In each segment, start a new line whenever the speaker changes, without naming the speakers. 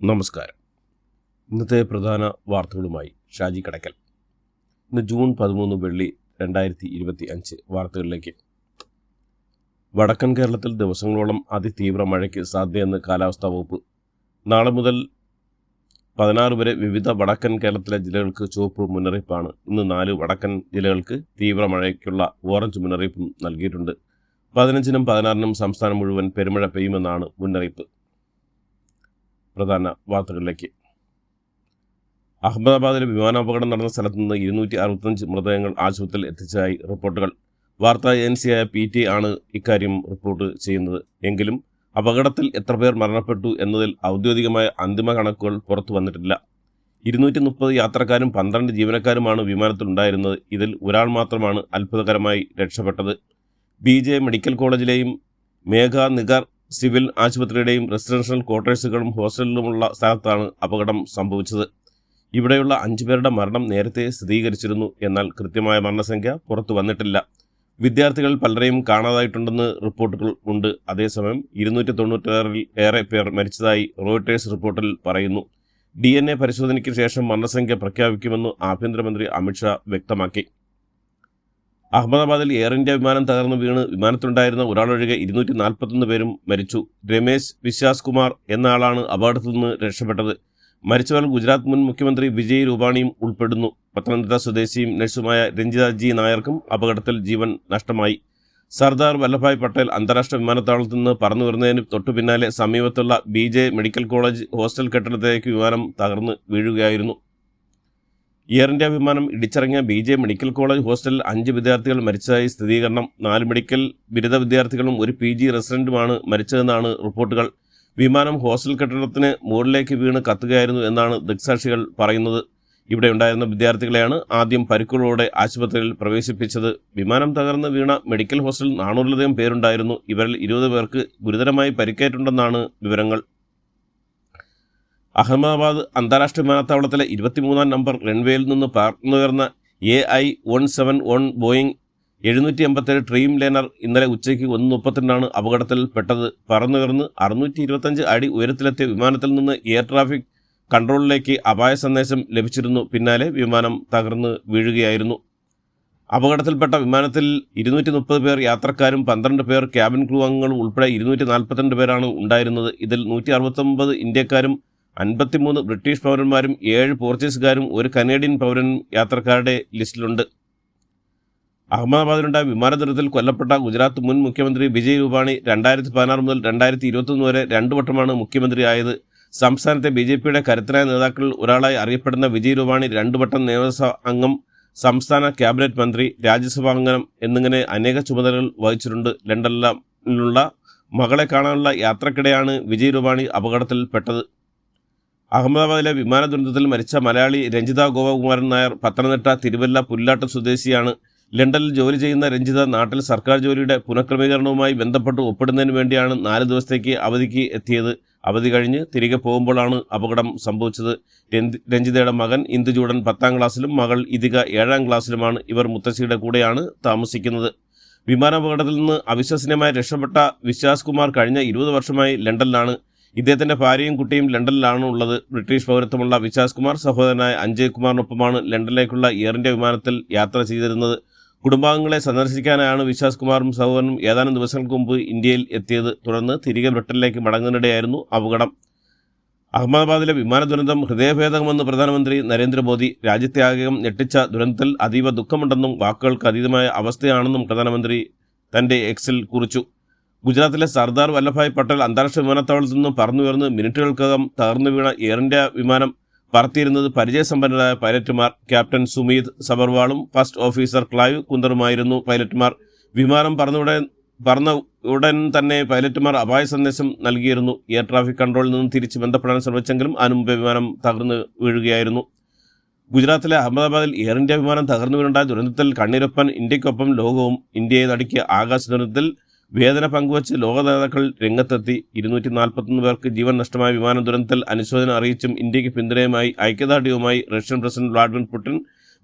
നമസ്കാരം. ഇന്നത്തെ പ്രധാന വാർത്തകളുമായി ഷാജി കടക്കൽ. ഇന്ന് ജൂൺ 13 വെള്ളി 2025 വാർത്തകളിലേക്ക്. വടക്കൻ കേരളത്തിൽ ദിവസങ്ങളോളം അതിതീവ്ര മഴയ്ക്ക് സാധ്യതയെന്ന് കാലാവസ്ഥാ വകുപ്പ്. നാളെ മുതൽ 16 വരെ വിവിധ വടക്കൻ കേരളത്തിലെ ജില്ലകൾക്ക് ചുവപ്പ് മുന്നറിയിപ്പാണ്. ഇന്ന് 4 വടക്കൻ ജില്ലകൾക്ക് തീവ്ര മഴയ്ക്കുള്ള ഓറഞ്ച് മുന്നറിയിപ്പും നൽകിയിട്ടുണ്ട്. 15-നും 16-നും സംസ്ഥാനം മുഴുവൻ പെരുമഴ പെയ്യുമെന്നാണ് മുന്നറിയിപ്പ്. പ്രധാന വാർത്തകളിലേക്ക്. അഹമ്മദാബാദിലെ വിമാനാപകടം നടന്ന സ്ഥലത്ത് നിന്ന് 265 മൃതദേഹങ്ങൾ ആശുപത്രിയിൽ എത്തിച്ചതായി റിപ്പോർട്ടുകൾ. വാർത്താ ഏജൻസിയായ PTI ആണ് ഇക്കാര്യം റിപ്പോർട്ട് ചെയ്യുന്നത്. എങ്കിലും അപകടത്തിൽ എത്ര പേർ മരണപ്പെട്ടു എന്നതിൽ ഔദ്യോഗികമായ അന്തിമ കണക്കുകൾ പുറത്തു വന്നിട്ടില്ല. 230 യാത്രക്കാരും 12 ജീവനക്കാരുമാണ് വിമാനത്തിലുണ്ടായിരുന്നത്. ഇതിൽ ഒരാൾ മാത്രമാണ് അത്ഭുതകരമായി രക്ഷപ്പെട്ടത്. BJ മെഡിക്കൽ കോളേജിലെയും മേഘ നിഗർ സിവിൽ ആശുപത്രിയുടെയും റെസിഡൻഷ്യൽ ക്വാർട്ടേഴ്സുകളും ഹോസ്റ്റലുകളുമുള്ള സ്ഥലത്താണ് അപകടം സംഭവിച്ചത്. ഇവിടെയുള്ള 5 പേരുടെ മരണം നേരത്തെ സ്ഥിരീകരിച്ചിരുന്നു. എന്നാൽ കൃത്യമായ മരണസംഖ്യ പുറത്തു വന്നിട്ടില്ല. വിദ്യാർത്ഥികൾ പലരെയും കാണാതായിട്ടുണ്ടെന്ന് റിപ്പോർട്ടുകൾ ഉണ്ട്. അതേസമയം 296-ൽ ഏറെ പേർ മരിച്ചതായി റോയിട്ടേഴ്സ് റിപ്പോർട്ടിൽ പറയുന്നു. DNA പരിശോധനയ്ക്ക് ശേഷം മരണസംഖ്യ പ്രഖ്യാപിക്കുമെന്ന് ആഭ്യന്തരമന്ത്രി അമിത്ഷാ വ്യക്തമാക്കി. അഹമ്മദാബാദിൽ എയർ ഇന്ത്യ വിമാനം തകർന്നു വീണ് വിമാനത്തിലുണ്ടായിരുന്ന ഒരാളൊഴികെ 241 പേരും മരിച്ചു. രമേശ് വിശ്വാസ് കുമാർ എന്ന ആളാണ് അപകടത്തിൽ നിന്ന് രക്ഷപ്പെട്ടത്. മരിച്ചവർ ഗുജറാത്ത് മുൻ മുഖ്യമന്ത്രി വിജയ് രൂപാണിയും ഉൾപ്പെടുന്നു. പത്തനംതിട്ട സ്വദേശിയും നഴ്സുമായ രഞ്ജിത ജി നായർക്കും അപകടത്തിൽ ജീവൻ നഷ്ടമായി. സർദാർ വല്ലഭായ് പട്ടേൽ അന്താരാഷ്ട്ര വിമാനത്താവളത്തിൽ നിന്ന് പറന്നു വരുന്നതിന് തൊട്ടു പിന്നാലെ സമീപത്തുള്ള BJ മെഡിക്കൽ കോളേജ് ഹോസ്റ്റൽ കെട്ടിടത്തിലേക്ക് വിമാനം തകർന്ന് വീഴുകയായിരുന്നു. എയർ ഇന്ത്യ വിമാനം ഇടിച്ചിറങ്ങിയ BJ മെഡിക്കൽ കോളേജ് ഹോസ്റ്റലിൽ 5 വിദ്യാർത്ഥികൾ മരിച്ചതായി സ്ഥിരീകരണം. 4 മെഡിക്കൽ ബിരുദ വിദ്യാർത്ഥികളും ഒരു PG റെസിഡന്റുമാണ് മരിച്ചതെന്നാണ് റിപ്പോർട്ടുകൾ. വിമാനം ഹോസ്റ്റൽ കെട്ടിടത്തിന് മുകളിലേക്ക് വീണ് കത്തുകയായിരുന്നു എന്നാണ് ദൃക്സാക്ഷികൾ പറയുന്നത്. ഇവിടെ ഉണ്ടായിരുന്ന വിദ്യാർത്ഥികളെയാണ് ആദ്യം പരിക്കുകളോടെ ആശുപത്രിയിൽ പ്രവേശിപ്പിച്ചത്. വിമാനം തകർന്ന് വീണ മെഡിക്കൽ ഹോസ്റ്റലിൽ 400-ലധികം പേരുണ്ടായിരുന്നു. ഇവരിൽ 20 പേർക്ക് ഗുരുതരമായി പരിക്കേറ്റുണ്ടെന്നാണ് വിവരങ്ങൾ. അഹമ്മദാബാദ് അന്താരാഷ്ട്ര വിമാനത്താവളത്തിലെ 23-ാം നമ്പർ റൺവേയിൽ നിന്ന് പറന്നുയർന്ന AI-171 ബോയിങ് 787 ഡ്രീം ലൈനർ ഇന്നലെ ഉച്ചയ്ക്ക് 1:32 അപകടത്തിൽ പെട്ടത്. പറന്നുയർന്ന് 625 അടി ഉയരത്തിലെത്തിയ വിമാനത്തിൽ നിന്ന് എയർ ട്രാഫിക് കൺട്രോളിലേക്ക് അപായ സന്ദേശം ലഭിച്ചിരുന്നു. പിന്നാലെ വിമാനം തകർന്ന് വീഴുകയായിരുന്നു. അപകടത്തിൽപ്പെട്ട വിമാനത്തിൽ 230 പേർ യാത്രക്കാരും 12 പേർ ക്യാബിൻ ക്രൂ അംഗങ്ങളും ഉൾപ്പെടെ 242 പേരാണ് ഉണ്ടായിരുന്നത്. ഇതിൽ 169 ഇന്ത്യക്കാരും 53 ബ്രിട്ടീഷ് പൗരന്മാരും 7 പോർച്ചുഗീസുകാരും 1 കനേഡിയൻ പൗരനും യാത്രക്കാരുടെ ലിസ്റ്റിലുണ്ട്. അഹമ്മദാബാദിലുണ്ടായ വിമാന ദുരന്തത്തിൽ കൊല്ലപ്പെട്ട ഗുജറാത്ത് മുൻ മുഖ്യമന്ത്രി വിജയ് രൂപാണി 2016 മുതൽ 2021 വരെ 2 വട്ടമാണ് മുഖ്യമന്ത്രിയായത്. സംസ്ഥാനത്തെ BJPയുടെ കരുത്തരായ നേതാക്കളിൽ ഒരാളായി അറിയപ്പെടുന്ന വിജയ് രൂപാണി 2 വട്ടം നിയമസഭാ അംഗം, സംസ്ഥാന ക്യാബിനറ്റ് മന്ത്രി, രാജ്യസഭാ അംഗം എന്നിങ്ങനെ അനേക ചുമതലകൾ വഹിച്ചിട്ടുണ്ട്. ലണ്ടനിലുള്ള മകളെ കാണാനുള്ള യാത്രക്കിടെയാണ് വിജയ് രൂപാണി അപകടത്തിൽപ്പെട്ടത്. അഹമ്മദാബാദിലെ വിമാന ദുരന്തത്തിൽ മരിച്ച മലയാളി രഞ്ജിത ഗോപകുമാരൻ നായർ പത്തനംതിട്ട തിരുവല്ല പുല്ലാട്ട് സ്വദേശിയാണ്. ലണ്ടനിൽ ജോലി ചെയ്യുന്ന രഞ്ജിത നാട്ടിൽ സർക്കാർ ജോലിയുടെ പുനഃക്രമീകരണവുമായി ബന്ധപ്പെട്ട് ഒപ്പിടുന്നതിന് വേണ്ടിയാണ് 4 ദിവസത്തേക്ക് അവധിക്ക് എത്തിയത്. അവധി കഴിഞ്ഞ് തിരികെ പോകുമ്പോഴാണ് അപകടം സംഭവിച്ചത്. രഞ്ജിതയുടെ മകൻ ഇന്ദുചൂടൻ 10ാം ക്ലാസ്സിലും മകൾ ഇതിക 7ാം ക്ലാസ്സിലുമാണ്. ഇവർ മുത്തശ്ശിയുടെ കൂടെയാണ് താമസിക്കുന്നത്. വിമാനാപകടത്തിൽ നിന്ന് അവിശ്വസനീയമായി രക്ഷപ്പെട്ട വിശ്വാസ് കുമാർ കഴിഞ്ഞ 20 വർഷമായി ലണ്ടനിലാണ്. ഇദ്ദേഹത്തിൻ്റെ ഭാര്യയും കുട്ടിയും ലണ്ടനിലാണ് ഉള്ളത്. ബ്രിട്ടീഷ് പൗരത്വമുള്ള വിശ്വാസ് കുമാർ സഹോദരനായ അഞ്ജയ് കുമാറിനൊപ്പമാണ് ലണ്ടനിലേക്കുള്ള എയർ ഇന്ത്യ വിമാനത്തിൽ യാത്ര ചെയ്തിരുന്നത്. കുടുംബാംഗങ്ങളെ സന്ദർശിക്കാനായാണ് വിശ്വാസ് കുമാറും സഹോദരനും ഏതാനും ദിവസങ്ങൾക്ക് മുമ്പ് ഇന്ത്യയിൽ എത്തിയത്. തുടർന്ന് തിരികെ ബ്രിട്ടനിലേക്ക് മടങ്ങുന്നതിനിടെയായിരുന്നു അപകടം. അഹമ്മദാബാദിലെ വിമാന ദുരന്തം ഹൃദയഭേദകമെന്ന് പ്രധാനമന്ത്രി നരേന്ദ്രമോദി. രാജ്യത്തെ ആകെ ഞെട്ടിച്ച ദുരന്തത്തിൽ അതീവ ദുഃഖമുണ്ടെന്നും വാക്കുകൾക്ക് അതീതമായ അവസ്ഥയാണെന്നും പ്രധാനമന്ത്രി തൻ്റെ എക്സിൽ കുറിച്ചു. ഗുജറാത്തിലെ സർദാർ വല്ലഭായ് പട്ടേൽ അന്താരാഷ്ട്ര വിമാനത്താവളത്തിൽ നിന്നും പറന്നുയർന്ന് മിനിറ്റുകൾക്കകം തകർന്നു വീണ എയർ ഇന്ത്യ വിമാനം പറത്തിയിരുന്നത് പരിചയസമ്പന്നരായ പൈലറ്റുമാർ. ക്യാപ്റ്റൻ സുമീത് സബർവാളും ഫസ്റ്റ് ഓഫീസർ ക്ലൈവ് കുന്ദറുമായിരുന്നു പൈലറ്റുമാർ. വിമാനം പറന്ന ഉടൻ തന്നെ പൈലറ്റുമാർ അപായ സന്ദേശം നൽകിയിരുന്നു. എയർ ട്രാഫിക് കൺട്രോളിൽ നിന്നും തിരിച്ച് ബന്ധപ്പെടാൻ ശ്രമിച്ചെങ്കിലും അതിനുമുമ്പ് വിമാനം തകർന്നു വീഴുകയായിരുന്നു. ഗുജറാത്തിലെ അഹമ്മദാബാദിൽ എയർ ഇന്ത്യ വിമാനം തകർന്നു വീണുണ്ടായ ദുരന്തത്തിൽ കണ്ണീരൊപ്പൻ ഇന്ത്യക്കൊപ്പം ലോകവും. ഇന്ത്യയെ നടുക്കിയ ആകാശ ദുരന്തത്തിൽ വേദന പങ്കുവച്ച് ലോക നേതാക്കൾ രംഗത്തെത്തി. 241 പേർക്ക് ജീവൻ നഷ്ടമായ വിമാന ദുരന്തത്തിൽ അനുശോചനം അറിയിച്ചും ഇന്ത്യക്ക് പിന്തുണയുമായി ഐക്യദാർഢ്യവുമായി Russian president Vladimir Putin,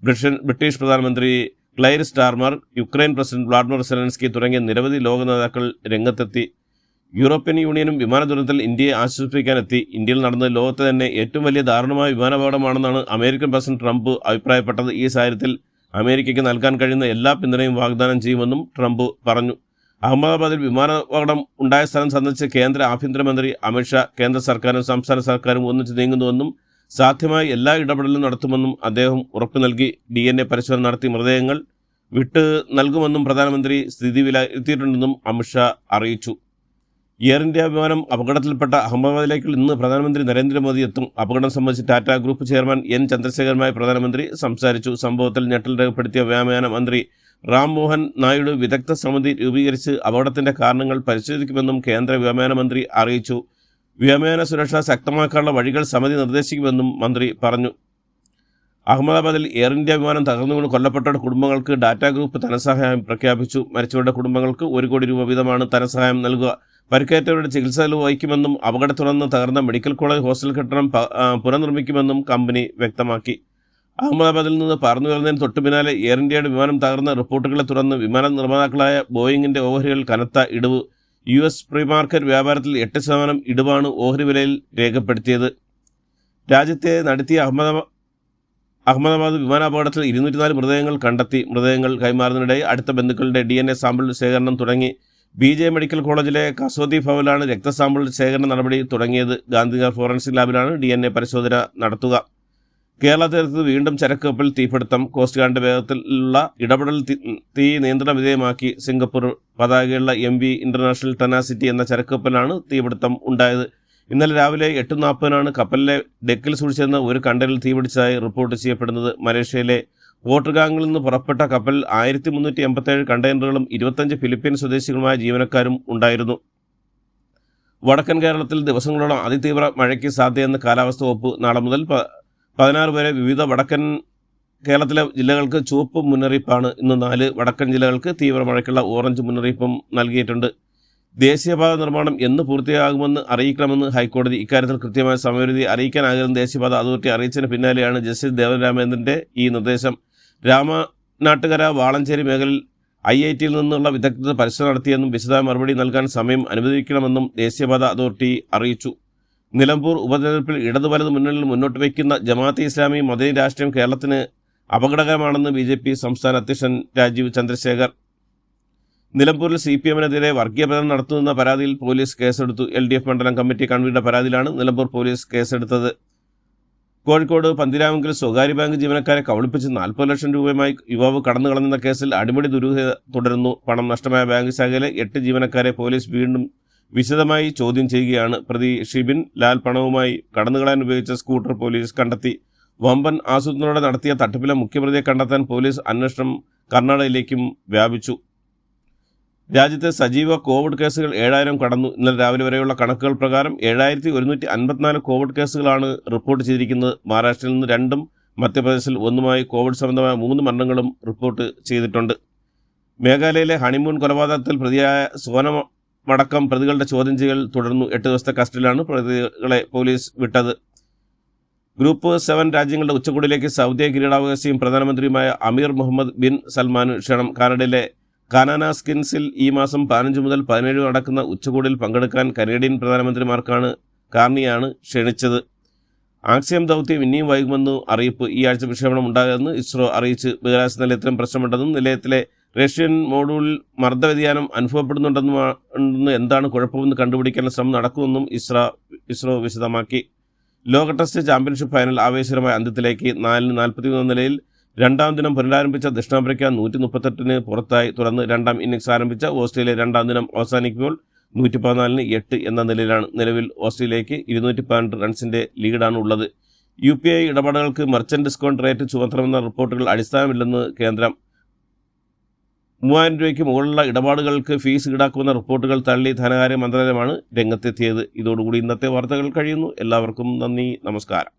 British പ്രധാനമന്ത്രി Keir Starmer, Ukraine president Vladimir Zelensky തുടങ്ങിയ നിരവധി ലോക നേതാക്കൾ രംഗത്തെത്തി. യൂറോപ്യൻ യൂണിയനും വിമാന ദുരന്തത്തിൽ ഇന്ത്യയെ ആശ്വസിപ്പിക്കാനെത്തി. ഇന്ത്യയിൽ നടന്നത് ലോകത്തെ തന്നെ ഏറ്റവും വലിയ ദാരുണമായ വിമാനാപകടമാണെന്നാണ് അമേരിക്കൻ പ്രസിഡന്റ് ട്രംപ് അഭിപ്രായപ്പെട്ടത്. ഈ സാഹചര്യത്തിൽ അമേരിക്കയ്ക്ക് നൽകാൻ കഴിയുന്ന എല്ലാ പിന്തുണയും വാഗ്ദാനം ചെയ്യുമെന്നും ട്രംപ് പറഞ്ഞു. അഹമ്മദാബാദിൽ വിമാനാപകടം ഉണ്ടായ സ്ഥലം സംബന്ധിച്ച് കേന്ദ്ര ആഭ്യന്തരമന്ത്രി അമിത്ഷാ കേന്ദ്ര സർക്കാരും സംസ്ഥാന സർക്കാരും ഒന്നിച്ച് നീങ്ങുന്നുവെന്നും സാധ്യമായ എല്ലാ ഇടപെടലും നടത്തുമെന്നും അദ്ദേഹം ഉറപ്പു നൽകി. DNA പരിശോധന നടത്തി മൃതദേഹങ്ങൾ വിട്ട് നൽകുമെന്നും പ്രധാനമന്ത്രി സ്ഥിതി വിലയിരുത്തിയിട്ടുണ്ടെന്നും അമിത്ഷാ അറിയിച്ചു. എയർ ഇന്ത്യ വിമാനം അപകടത്തിൽപ്പെട്ട അഹമ്മദാബാദിലേക്ക് ഇന്ന് പ്രധാനമന്ത്രി നരേന്ദ്രമോദി എത്തും. അപകടം സംബന്ധിച്ച് ടാറ്റ ഗ്രൂപ്പ് ചെയർമാൻ N ചന്ദ്രശേഖറുമായി പ്രധാനമന്ത്രി സംസാരിച്ചു. സംഭവത്തിൽ ഞെട്ടൽ രേഖപ്പെടുത്തിയ വ്യോമയാന മന്ത്രി റാം മോഹൻ നായിഡു വിദഗ്ധ സമിതി രൂപീകരിച്ച് അപകടത്തിന്റെ കാരണങ്ങൾ പരിശോധിക്കുമെന്നും കേന്ദ്ര വ്യോമയാന മന്ത്രി അറിയിച്ചു. വ്യോമയാന സുരക്ഷ ശക്തമാക്കാനുള്ള വഴികൾ സമിതി നിർദ്ദേശിക്കുമെന്നും മന്ത്രി പറഞ്ഞു. അഹമ്മദാബാദിൽ എയർ ഇന്ത്യ വിമാനം തകർന്നുകൊണ്ട് കൊല്ലപ്പെട്ടവരുടെ കുടുംബങ്ങൾക്ക് ടാറ്റ ഗ്രൂപ്പ് ധനസഹായം പ്രഖ്യാപിച്ചു. മരിച്ചവരുടെ കുടുംബങ്ങൾക്ക് 1 കോടി രൂപ വീതമാണ് ധനസഹായം നൽകുക. പരിക്കേറ്റവരുടെ ചികിത്സ വഹിക്കുമെന്നും അപകടത്തെ തുടർന്ന് തകർന്ന മെഡിക്കൽ കോളേജ് ഹോസ്റ്റൽ കെട്ടിടം പുനർനിർമ്മിക്കുമെന്നും കമ്പനി വ്യക്തമാക്കി. അഹമ്മദാബാദിൽ നിന്ന് പറന്നു വരുന്നതിന് തൊട്ടു പിന്നാലെ എയർ ഇന്ത്യയുടെ വിമാനം തകർന്ന റിപ്പോർട്ടുകളെ തുടർന്ന് വിമാന നിർമ്മാതാക്കളായ ബോയിങ്ങിന്റെ ഓഹരികളിൽ കനത്ത ഇടിവ്. US പ്രീ മാർക്കറ്റ് വ്യാപാരത്തിൽ 8% ഇടിവാണ് ഓഹരി വിലയിൽ രേഖപ്പെടുത്തിയത്. രാജ്യത്തെ നടത്തിയ അഹമ്മദാബാദ് വിമാനാപകടത്തിൽ 204 മൃതദേഹങ്ങൾ കണ്ടെത്തി. മൃതദേഹങ്ങൾ കൈമാറുന്നതിനിടെ അടുത്ത ബന്ധുക്കളുടെ DNA സാമ്പിൾ ശേഖരണം തുടങ്ങി. BJ മെഡിക്കൽ കോളേജിലെ കസോദി ഭവനിലാണ് രക്തസാമ്പിൾ ശേഖരണ നടപടി തുടങ്ങിയത്. ഗാന്ധിനഗർ ഫോറൻസിക് ലാബിലാണ് DNA പരിശോധന നടത്തുക. കേരള തീരത്ത് വീണ്ടും ചരക്ക് കപ്പൽ തീപിടുത്തം. കോസ്റ്റ് ഗാർഡിന്റെ വേഗത്തിലുള്ള ഇടപെടൽ തീ നിയന്ത്രണ വിധേയമാക്കി. സിംഗപ്പൂർ പതാകയുള്ള MV ഇന്റർനാഷണൽ ടെനാസിറ്റി എന്ന ചരക്ക് കപ്പലിനാണ് തീപിടുത്തം ഉണ്ടായത്. ഇന്നലെ രാവിലെ 8:40 കപ്പലിലെ ഡെക്കിൽ സൂക്ഷിച്ചിരുന്ന ഒരു കണ്ടെയ്നറിൽ തീപിടിച്ചതായി റിപ്പോർട്ട് ചെയ്യപ്പെടുന്നത്. മലേഷ്യയിലെ പോർട്ടുഗാങ്ങിൽ നിന്ന് പുറപ്പെട്ട കപ്പൽ 1387 കണ്ടെയ്നറുകളും 25 ഫിലിപ്പീൻ സ്വദേശികളുമായ ജീവനക്കാരും ഉണ്ടായിരുന്നു. വടക്കൻ കേരളത്തിൽ ദിവസങ്ങളോളം അതിതീവ്ര മഴയ്ക്ക് സാധ്യതയെന്ന് കാലാവസ്ഥാ വകുപ്പ്. നാളെ മുതൽ 16 വരെ വിവിധ വടക്കൻ കേരളത്തിലെ ജില്ലകൾക്ക് ചുവപ്പ് മുന്നറിയിപ്പാണ്. ഇന്ന് 4 വടക്കൻ ജില്ലകൾക്ക് തീവ്ര മഴയ്ക്കുള്ള ഓറഞ്ച് മുന്നറിയിപ്പും നൽകിയിട്ടുണ്ട്. ദേശീയപാത നിർമ്മാണം എന്ന് പൂർത്തിയാകുമെന്ന് അറിയിക്കണമെന്ന് ഹൈക്കോടതി. ഇക്കാര്യത്തിൽ കൃത്യമായ സമയപരിധി അറിയിക്കാനാകില്ലെന്ന് ദേശീയപാത അതോറിറ്റി അറിയിച്ചതിന് പിന്നാലെയാണ് ജസ്റ്റിസ് ദേവൻ രാമേന്ദ്രന്റെ ഈ നിർദ്ദേശം. രാമനാട്ടുകര വാളഞ്ചേരി മേഖലയിൽ IIT-യിൽ നിന്നുള്ള വിദഗ്ധ പരിശോധന നടത്തിയെന്നും വിശദമായ മറുപടി നൽകാൻ സമയം അനുവദിക്കണമെന്നും ദേശീയപാത അതോറിറ്റി അറിയിച്ചു. നിലമ്പൂർ ഉപതെരഞ്ഞെടുപ്പിൽ ഇടതു വലത് മുന്നണിയിൽ മുന്നോട്ട് വയ്ക്കുന്ന ജമാഅത്തെ ഇസ്ലാമി മദനി രാഷ്ട്രീയം കേരളത്തിന് അപകടകരമാണെന്ന് BJP സംസ്ഥാന അധ്യക്ഷൻ രാജീവ് ചന്ദ്രശേഖർ. നിലമ്പൂരിൽ CPM-നെതിരെ വർഗീയ പ്രചരണം നടത്തുന്ന പരാതിയിൽ പോലീസ് കേസെടുത്തു. LDF മണ്ഡലം കമ്മിറ്റി കൺവീനറുടെ പരാതിയിലാണ് നിലമ്പൂർ പോലീസ് കേസെടുത്തത്. കോഴിക്കോട് പന്തിരാമംഗിൽ സ്വകാര്യ ബാങ്ക് ജീവനക്കാരെ കബളിപ്പിച്ച് 40 ലക്ഷം രൂപയുമായി യുവാവ് കടന്നു കളഞ്ഞെന്ന കേസിൽ അടിമുടി ദുരൂഹത തുടരുന്നു. പണം നഷ്ടമായ ബാങ്ക് ശാഖയിലെ 8 ജീവനക്കാരെ പോലീസ് വീണ്ടും വിശദമായി ചോദ്യം ചെയ്യുകയാണ്. പ്രതി ഷിബിൻ ലാൽ പണവുമായി കടന്നുകളയാൻ ഉപയോഗിച്ച സ്കൂട്ടർ പോലീസ് കണ്ടെത്തി. വമ്പൻ ആസൂത്രണത്തോടെ നടത്തിയ തട്ടിപ്പിലെ മുഖ്യപ്രതിയെ കണ്ടെത്താൻ പോലീസ് അന്വേഷണം കർണാടകയിലേക്കും വ്യാപിച്ചു. രാജ്യത്തെ സജീവ കോവിഡ് കേസുകൾ 7000 കടന്നു. ഇന്നലെ രാവിലെ വരെയുള്ള കണക്കുകൾ പ്രകാരം 7154 കോവിഡ് കേസുകളാണ് റിപ്പോർട്ട് ചെയ്തിരിക്കുന്നത്. മഹാരാഷ്ട്രയിൽ നിന്ന് 2ഉം മധ്യപ്രദേശിൽ 1ഉമായി കോവിഡ് സംബന്ധമായ 3 മരണങ്ങളും റിപ്പോർട്ട് ചെയ്തിട്ടുണ്ട്. മേഘാലയയിലെ ഹണിമൂൺ കൊലപാതകത്തിൽ പ്രതിയായ സോനമടക്കം പ്രതികളുടെ ചോദ്യം ചെയ്യൽ തുടർന്നു. 8 ദിവസത്തെ കസ്റ്റഡിയിലാണ് പ്രതികളെ പോലീസ് വിട്ടത്. ഗ്രൂപ്പ് 7 രാജ്യങ്ങളുടെ ഉച്ചകോടിയിലേക്ക് സൗദി കിരീടാവകാശിയും പ്രധാനമന്ത്രിയുമായ അമീർ മുഹമ്മദ് ബിൻ സൽമാന് ക്ഷണം. കാനഡയിലെ കാനാനാസ്കിൻസിൽ ഈ മാസം 15 മുതൽ 17 നടക്കുന്ന ഉച്ചകോടിയിൽ പങ്കെടുക്കാൻ കനേഡിയൻ പ്രധാനമന്ത്രിമാർക്കാണ് കാർണിയാണ് ക്ഷണിച്ചത്. ആക്സിയം ദൗത്യം ഇനിയും വൈകുമെന്ന് അറിയിപ്പ്. ഈ ആഴ്ച വിക്ഷേപണം ഉണ്ടാകുമെന്ന് ഇസ്രോ അറിയിച്ച്. ബഹിരാകാശ നിലയത്തിലും പ്രശ്നമുണ്ടെന്നും നിലയത്തിലെ റഷ്യൻ മോഡ്യൂളിൽ മർദ്ദവ്യതിയാനം അനുഭവപ്പെടുന്നുണ്ടെന്നും എന്താണ് കുഴപ്പമെന്ന് കണ്ടുപിടിക്കാനുള്ള ശ്രമം നടക്കുമെന്നും ഇസ്രോ വിശദമാക്കി. ലോക ടെസ്റ്റ് ചാമ്പ്യൻഷിപ്പ് ഫൈനൽ ആവേശകരമായ അന്ത്യത്തിലേക്ക്. 4-43 നിലയിൽ 2ാം ദിനം പുനരാരംഭിച്ച ദക്ഷിണാഫ്രിക്ക 138 പുറത്തായി. തുടർന്ന് 2ാം ഇന്നിംഗ്സ് ആരംഭിച്ച ഓസ്ട്രേലിയ 2ാം ദിനം അവസാനിക്കുമ്പോൾ 114-8 എന്ന നിലയിലാണ്. നിലവിൽ ഓസ്ട്രേലിയയ്ക്ക് 212 റൺസിന്റെ ലീഡാണ് ഉള്ളത്. UPI ഇടപാടുകൾക്ക് മർച്ചന്റ് ഡിസ്കൗണ്ട് റേറ്റ് ചുമത്തണമെന്ന റിപ്പോർട്ടുകൾ അടിസ്ഥാനമില്ലെന്ന് കേന്ദ്രം. 3000 രൂപയ്ക്ക് മുകളിലുള്ള ഇടപാടുകൾക്ക് ഫീസ് ഈടാക്കുമെന്ന റിപ്പോർട്ടുകൾ തള്ളി ധനകാര്യ മന്ത്രാലയമാണ് രംഗത്തെത്തിയത്. ഇതോടുകൂടി ഇന്നത്തെ വാർത്തകൾ കഴിയുന്നു. എല്ലാവർക്കും നന്ദി, നമസ്കാരം.